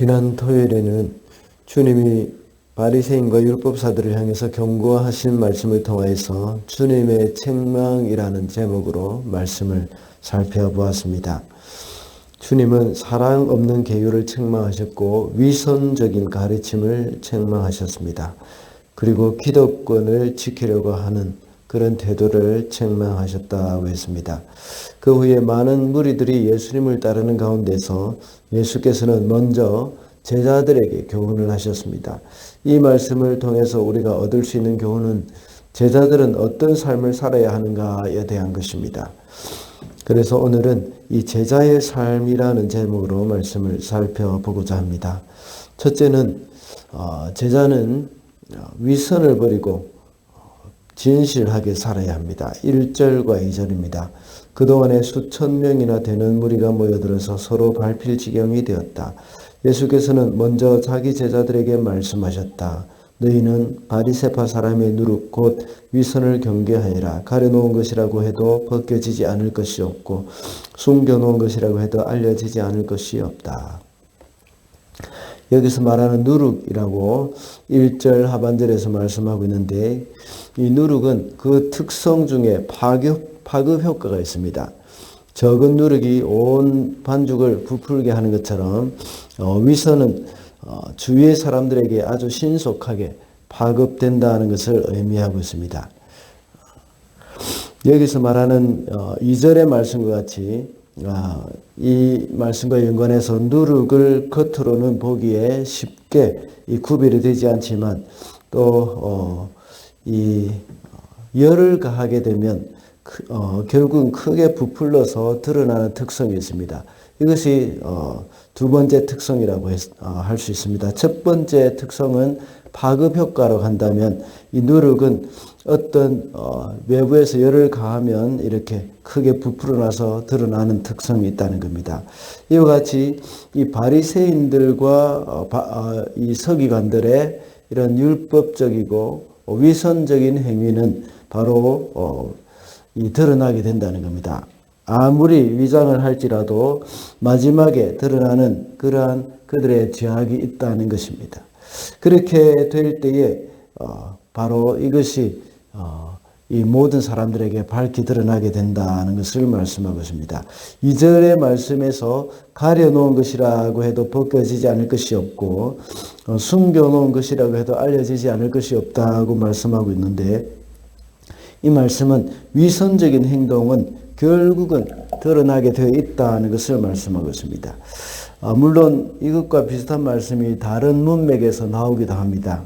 지난 토요일에는 주님이 바리새인과 율법사들을 향해서 경고하신 말씀을 통하여서 주님의 책망이라는 제목으로 말씀을 살펴보았습니다. 주님은 사랑 없는 계율을 책망하셨고 위선적인 가르침을 책망하셨습니다. 그리고 기득권을 지키려고 하는 그런 태도를 책망하셨다고 했습니다. 그 후에 많은 무리들이 예수님을 따르는 가운데서 예수께서는 먼저 제자들에게 교훈을 하셨습니다. 이 말씀을 통해서 우리가 얻을 수 있는 교훈은 제자들은 어떤 삶을 살아야 하는가에 대한 것입니다. 그래서 오늘은 이 제자의 삶이라는 제목으로 말씀을 살펴보고자 합니다. 첫째는 제자는 위선을 버리고 진실하게 살아야 합니다. 1절과 2절입니다. 그동안에 수천 명이나 되는 무리가 모여들어서 서로 밟힐 지경이 되었다. 예수께서는 먼저 자기 제자들에게 말씀하셨다. 너희는 바리새파 사람의 누룩 곧 위선을 경계하여라. 가려놓은 것이라고 해도 벗겨지지 않을 것이 없고 숨겨놓은 것이라고 해도 알려지지 않을 것이 없다. 여기서 말하는 누룩이라고 1절 하반절에서 말씀하고 있는데, 이 누룩은 그 특성 중에 파급 효과가 있습니다. 적은 누룩이 온 반죽을 부풀게 하는 것처럼 위선은 주위의 사람들에게 아주 신속하게 파급된다는 것을 의미하고 있습니다. 여기서 말하는 2절의 말씀과 같이 이 말씀과 연관해서 누룩을 겉으로는 보기에 쉽게 구별이 되지 않지만 또 이 열을 가하게 되면 결국은 크게 부풀러서 드러나는 특성이 있습니다. 이것이 두 번째 특성이라고 할 수 있습니다. 첫 번째 특성은 파급 효과로 한다면 이 누룩은 어떤 외부에서 열을 가하면 이렇게 크게 부풀어나서 드러나는 특성이 있다는 겁니다. 이와 같이 이 바리새인들과 이 서기관들의 이런 율법적이고 위선적인 행위는 바로 드러나게 된다는 겁니다. 아무리 위장을 할지라도 마지막에 드러나는 그러한 그들의 죄악이 있다는 것입니다. 그렇게 될 때에 바로 이것이 이 모든 사람들에게 밝히 드러나게 된다는 것을 말씀하고 있습니다. 2절의 말씀에서 가려놓은 것이라고 해도 벗겨지지 않을 것이 없고 숨겨놓은 것이라고 해도 알려지지 않을 것이 없다고 말씀하고 있는데, 이 말씀은 위선적인 행동은 결국은 드러나게 되어 있다는 것을 말씀하고 있습니다. 물론 이것과 비슷한 말씀이 다른 문맥에서 나오기도 합니다.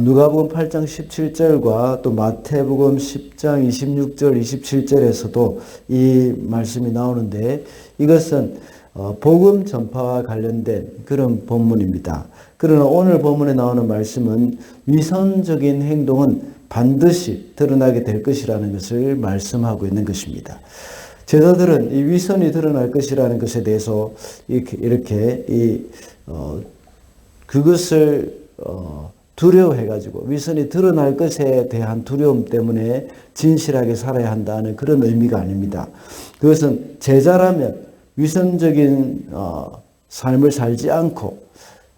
누가복음 8장 17절과 또 마태복음 10장 26절 27절에서도 이 말씀이 나오는데, 이것은 복음 전파와 관련된 그런 본문입니다. 그러나 오늘 본문에 나오는 말씀은 위선적인 행동은 반드시 드러나게 될 것이라는 것을 말씀하고 있는 것입니다. 제자들은 이 위선이 드러날 것이라는 것에 대해서 이렇게 그것을 두려워해가지고 위선이 드러날 것에 대한 두려움 때문에 진실하게 살아야 한다는 그런 의미가 아닙니다. 그것은 제자라면 위선적인 삶을 살지 않고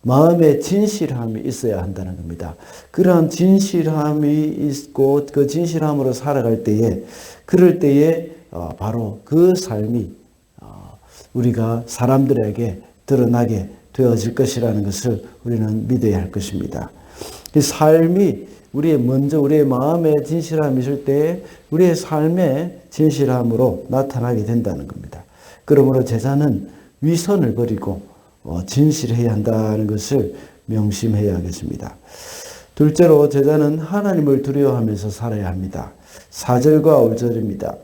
마음에 진실함이 있어야 한다는 겁니다. 그러한 진실함이 있고 그 진실함으로 살아갈 때에, 그럴 때에 바로 그 삶이 우리가 사람들에게 드러나게 되어질 것이라는 것을 우리는 믿어야 할 것입니다. 이 삶이 먼저 우리의 마음에 진실함이 있을 때 우리의 삶의 진실함으로 나타나게 된다는 겁니다. 그러므로 제자는 위선을 버리고 진실해야 한다는 것을 명심해야 하겠습니다. 둘째로 제자는 하나님을 두려워하면서 살아야 합니다. 4절과 5절입니다.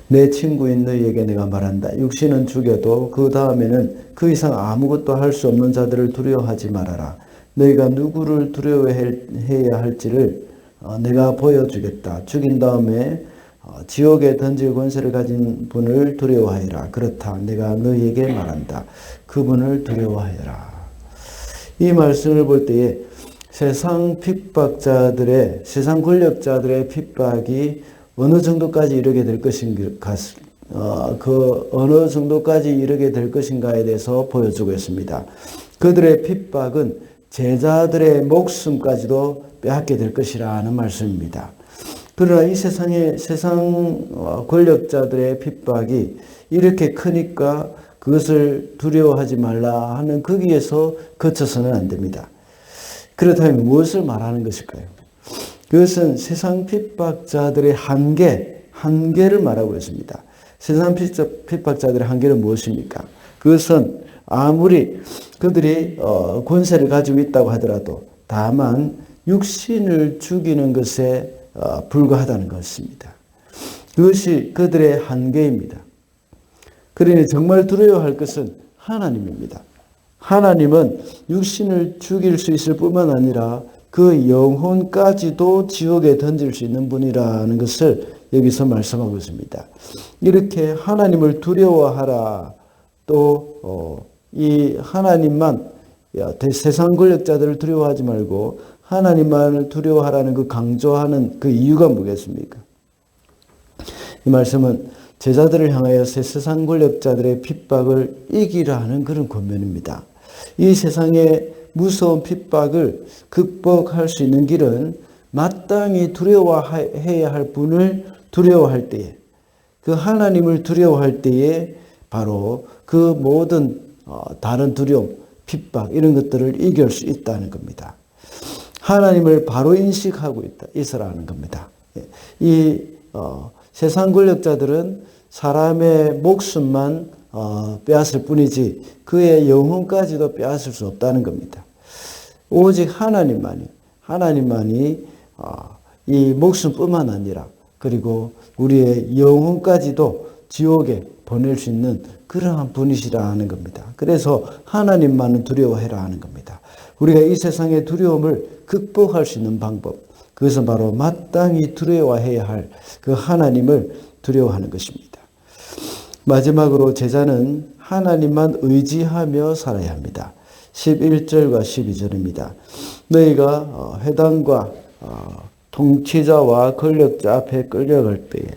내 친구인 너희에게 내가 말한다. 육신은 죽여도 그 다음에는 그 이상 아무것도 할 수 없는 자들을 두려워하지 말아라. 너희가 누구를 두려워해야 할지를 내가 보여주겠다. 죽인 다음에 지옥에 던질 권세를 가진 분을 두려워하여라. 그렇다. 내가 너희에게 말한다. 그분을 두려워하여라. 이 말씀을 볼 때에 세상 권력자들의 핍박이 어느 정도까지 이르게 될 그 어느 정도까지 이르게 될 것인가에 대해서 보여주고 있습니다. 그들의 핍박은 제자들의 목숨까지도 빼앗게 될 것이라는 말씀입니다. 그러나 이 세상 권력자들의 핍박이 이렇게 크니까 그것을 두려워하지 말라 하는 거기에서 그쳐서는 안 됩니다. 그렇다면 무엇을 말하는 것일까요? 그것은 세상 핍박자들의 한계를 말하고 있습니다. 세상 핍박자들의 한계는 무엇입니까? 그것은 아무리 그들이 권세를 가지고 있다고 하더라도 다만 육신을 죽이는 것에 불과하다는 것입니다. 그것이 그들의 한계입니다. 그러니 정말 두려워할 것은 하나님입니다. 하나님은 육신을 죽일 수 있을 뿐만 아니라 그 영혼까지도 지옥에 던질 수 있는 분이라는 것을 여기서 말씀하고 있습니다. 이렇게 하나님을 두려워하라. 또 이 하나님만, 세상 권력자들을 두려워하지 말고 하나님만을 두려워하라는 그 강조하는 그 이유가 뭐겠습니까? 이 말씀은 제자들을 향하여 세상 권력자들의 핍박을 이기라는 그런 권면입니다. 이 세상의 무서운 핍박을 극복할 수 있는 길은 마땅히 두려워해야 할 분을 두려워할 때에, 그 하나님을 두려워할 때에 바로 그 모든 다른 두려움, 핍박 이런 것들을 이길 수 있다는 겁니다. 하나님을 바로 인식하고 있으라는 겁니다. 이 세상 권력자들은 사람의 목숨만 빼앗을 뿐이지 그의 영혼까지도 빼앗을 수 없다는 겁니다. 오직 하나님만이 이 목숨뿐만 아니라 그리고 우리의 영혼까지도 지옥에 보낼 수 있는 그러한 분이시라는 겁니다. 그래서 하나님만은 두려워해라 하는 겁니다. 우리가 이 세상의 두려움을 극복할 수 있는 방법, 그것은 바로 마땅히 두려워해야 할 그 하나님을 두려워하는 것입니다. 마지막으로 제자는 하나님만 의지하며 살아야 합니다. 11절과 12절입니다. 너희가 회당과 통치자와 권력자 앞에 끌려갈 때에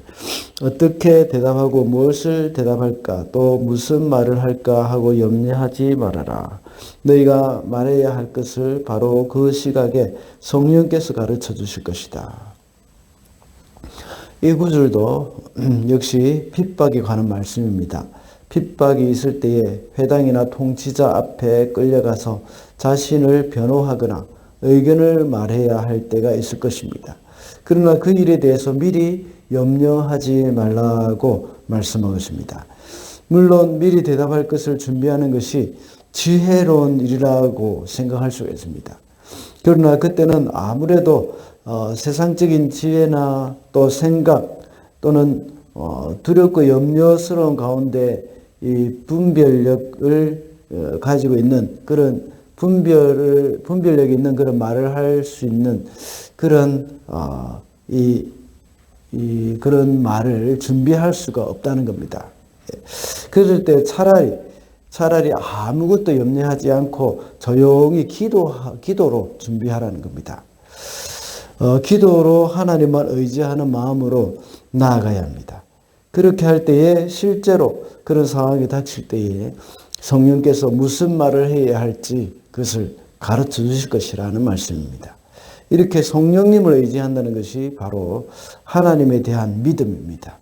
어떻게 대답하고 무엇을 대답할까 또 무슨 말을 할까 하고 염려하지 말아라. 너희가 말해야 할 것을 바로 그 시각에 성령께서 가르쳐 주실 것이다. 이 구절도 역시 핍박에 관한 말씀입니다. 핍박이 있을 때에 회당이나 통치자 앞에 끌려가서 자신을 변호하거나 의견을 말해야 할 때가 있을 것입니다. 그러나 그 일에 대해서 미리 염려하지 말라고 말씀하고 있습니다. 물론 미리 대답할 것을 준비하는 것이 지혜로운 일이라고 생각할 수가 있습니다. 그러나 그때는 아무래도 세상적인 지혜나 또 생각 또는 두렵고 염려스러운 가운데 이 분별력을 가지고 있는 그런 분별력이 있는 그런 말을 할 수 있는 그런 그런 말을 준비할 수가 없다는 겁니다. 그럴 때 차라리 아무것도 염려하지 않고 조용히 기도로 준비하라는 겁니다. 기도로 하나님만 의지하는 마음으로 나아가야 합니다. 그렇게 할 때에 실제로 그런 상황이 닥칠 때에 성령께서 무슨 말을 해야 할지 그것을 가르쳐 주실 것이라는 말씀입니다. 이렇게 성령님을 의지한다는 것이 바로 하나님에 대한 믿음입니다.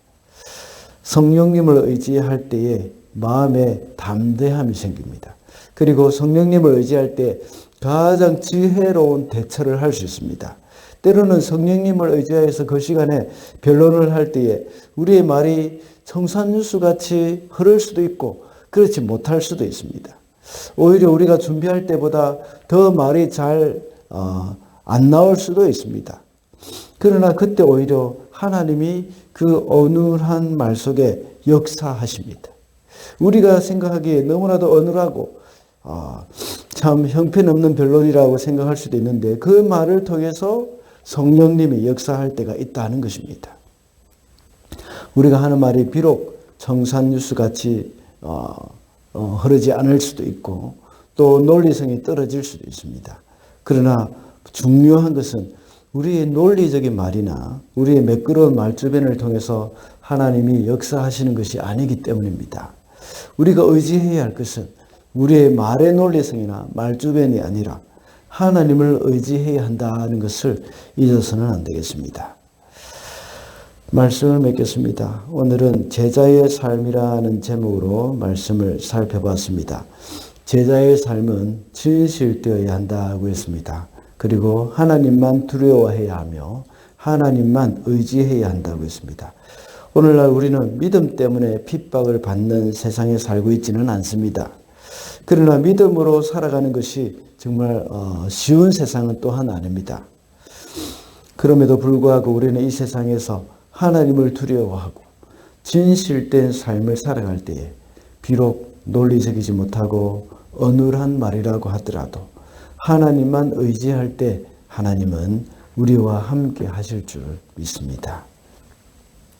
성령님을 의지할 때에 마음에 담대함이 생깁니다. 그리고 성령님을 의지할 때 가장 지혜로운 대처를 할 수 있습니다. 때로는 성령님을 의지해서 그 시간에 변론을 할 때에 우리의 말이 청산유수같이 흐를 수도 있고 그렇지 못할 수도 있습니다. 오히려 우리가 준비할 때보다 더 말이 잘 안 나올 수도 있습니다. 그러나 그때 오히려 하나님이 그 어눌한 말 속에 역사하십니다. 우리가 생각하기에 너무나도 어눌하고 참 형편없는 변론이라고 생각할 수도 있는데 그 말을 통해서 성령님이 역사할 때가 있다는 것입니다. 우리가 하는 말이 비록 청산유수같이 흐르지 않을 수도 있고 또 논리성이 떨어질 수도 있습니다. 그러나 중요한 것은 우리의 논리적인 말이나 우리의 매끄러운 말주변을 통해서 하나님이 역사하시는 것이 아니기 때문입니다. 우리가 의지해야 할 것은 우리의 말의 논리성이나 말주변이 아니라 하나님을 의지해야 한다는 것을 잊어서는 안 되겠습니다. 말씀을 맺겠습니다. 오늘은 제자의 삶이라는 제목으로 말씀을 살펴봤습니다. 제자의 삶은 진실되어야 한다고 했습니다. 그리고 하나님만 두려워해야 하며 하나님만 의지해야 한다고 했습니다. 오늘날 우리는 믿음 때문에 핍박을 받는 세상에 살고 있지는 않습니다. 그러나 믿음으로 살아가는 것이 정말 쉬운 세상은 또한 아닙니다. 그럼에도 불구하고 우리는 이 세상에서 하나님을 두려워하고 진실된 삶을 살아갈 때에 비록 논리적이지 못하고 어눌한 말이라고 하더라도 하나님만 의지할 때 하나님은 우리와 함께 하실 줄 믿습니다.